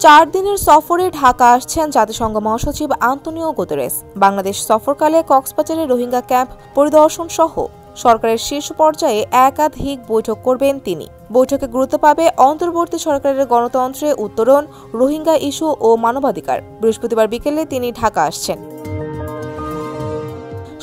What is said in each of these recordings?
4 দিনের সফরে ঢাকা আসছেন জাতিসংঘ মহাসচিব আন্তোনিও গুতেরেস। বাংলাদেশ সফরকালে কক্সবাজারে রোহিঙ্গা ক্যাম্প পরিদর্শন সহ সরকারের শীর্ষ পর্যায়ে একাধিক বৈঠক করবেন তিনি। বৈঠকে গুরুত্ব পাবে অন্তর্বর্তী সরকারের গণতন্ত্রে উত্তরণ, রোহিঙ্গা ইস্যু ও মানবাধিকার। বৃহস্পতিবার বিকেলে তিনি ঢাকা আসছেন।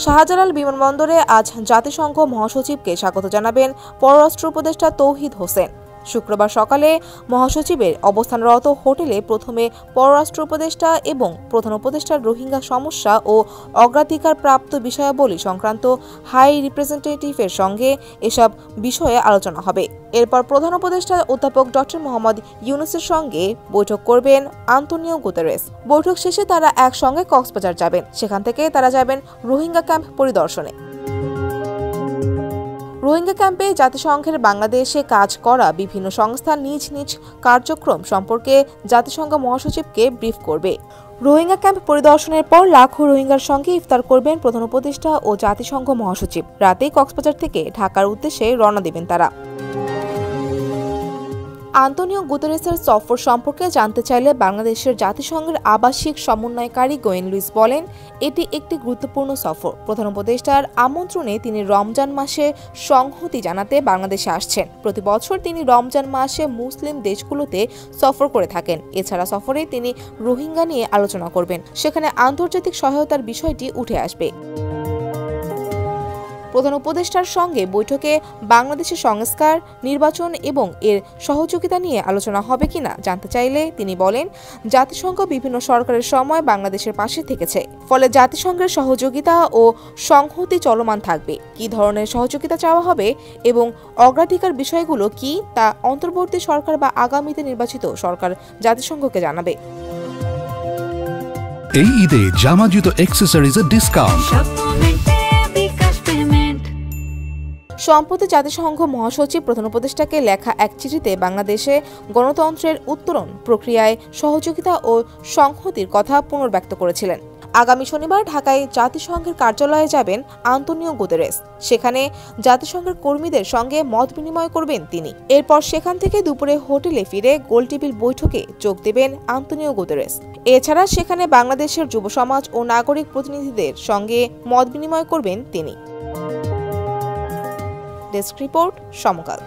শাহজালাল বিমানবন্দরে আজ জাতিসংঘ মহাসচিবকে স্বাগত জানাবেন পররাষ্ট্র উপদেষ্টা তৌহিদ হোসেন। শুক্রবার সকালে মহাসচিবের অবস্থানরত হোটেলে প্রথমে পররাষ্ট্র উপদেষ্টা এবং প্রধান উপদেষ্টার রোহিঙ্গা সমস্যা ও অগ্রাধিকার প্রাপ্ত বিষয়াবলী সংক্রান্ত হাই রিপ্রেজেন্টেটিভের সঙ্গে এসব বিষয়ে আলোচনা হবে। এরপর প্রধান উপদেষ্টা অধ্যাপক ড. মোহাম্মদ ইউনূসের সঙ্গে বৈঠক করবেন আন্তোনিও গুতেরেস। বৈঠক শেষে তারা একসঙ্গে কক্সবাজার যাবেন। সেখান থেকে তারা যাবেন রোহিঙ্গা ক্যাম্প পরিদর্শনে। রোহিঙ্গা ক্যাম্পে জাতিসংঘের বাংলাদেশে কাজ করা বিভিন্ন সংস্থার নিজ নিজ কার্যক্রম সম্পর্কে জাতিসংঘ মহাসচিবকে ব্রিফ করবে। রোহিঙ্গা ক্যাম্প পরিদর্শনের পর লাখো রোহিঙ্গার সঙ্গে ইফতার করবেন প্রধান উপদেষ্টা ও জাতিসংঘ মহাসচিব। রাতেই কক্সবাজার থেকে ঢাকার উদ্দেশ্যে রওনা দেবেন তারা। আন্তোনিও গুতেরেসের সফর সম্পর্কে জানতে চাইলে বাংলাদেশের জাতিসংঘের আবাসিক সমন্বয়কারী গোয়েন লুইস বলেন, এটি একটি গুরুত্বপূর্ণ সফর। প্রধান উপদেষ্টার আমন্ত্রণে তিনি রমজান মাসে সংহতি জানাতে বাংলাদেশে আসছেন। প্রতি বছর তিনি রমজান মাসে মুসলিম দেশগুলোতে সফর করে থাকেন। এছাড়া সফরে তিনি রোহিঙ্গা নিয়ে আলোচনা করবেন। সেখানে আন্তর্জাতিক সহায়তার বিষয়টি উঠে আসবে। প্রধান উপদেষ্টার সঙ্গে বৈঠকে বাংলাদেশের সংস্কার, নির্বাচন এবং এর সহযোগিতা নিয়ে আলোচনা হবে কিনা জানতে চাইলে তিনি বলেন, জাতিসংঘ বিভিন্ন সরকারের সময় বাংলাদেশের পাশে থেকেছে। ফলে জাতিসংঘের সহযোগিতা ও সংহতি চলমান থাকবে। কী ধরনের সহযোগিতা চাওয়া হবে এবং অগ্রাধিকার বিষয়গুলো কি তা অন্তর্বর্তী সরকার বা আগামীতে নির্বাচিত সরকার জাতিসংঘকে জানাবে। এই ঈদে জামা জুতো অ্যাকসেসরিজের ডিসকাউন্ট। সম্প্রতি জাতিসংঘ মহাসচিব প্রধান উপদেষ্টাকে লেখা এক চিঠিতে বাংলাদেশে গণতন্ত্রের উত্তরণ প্রক্রিয়ায় সহযোগিতা ও সংহতির কথা পুনর্ব্যক্ত করেছিলেন। আগামী শনিবার ঢাকায় জাতিসংঘের কার্যালয়ে যাবেন আন্তোনিও গুতেরেস। সেখানে জাতিসংঘের কর্মীদের সঙ্গে মত বিনিময় করবেন তিনি। এরপর সেখান থেকে দুপুরে হোটেলে ফিরে গোলটেবিল বৈঠকে যোগ দেবেন আন্তোনিও গুতেরেস। এছাড়া সেখানে বাংলাদেশের যুব সমাজ ও নাগরিক প্রতিনিধিদের সঙ্গে মত বিনিময় করবেন তিনি। ডেস্ক রিপোর্ট, সমকাল।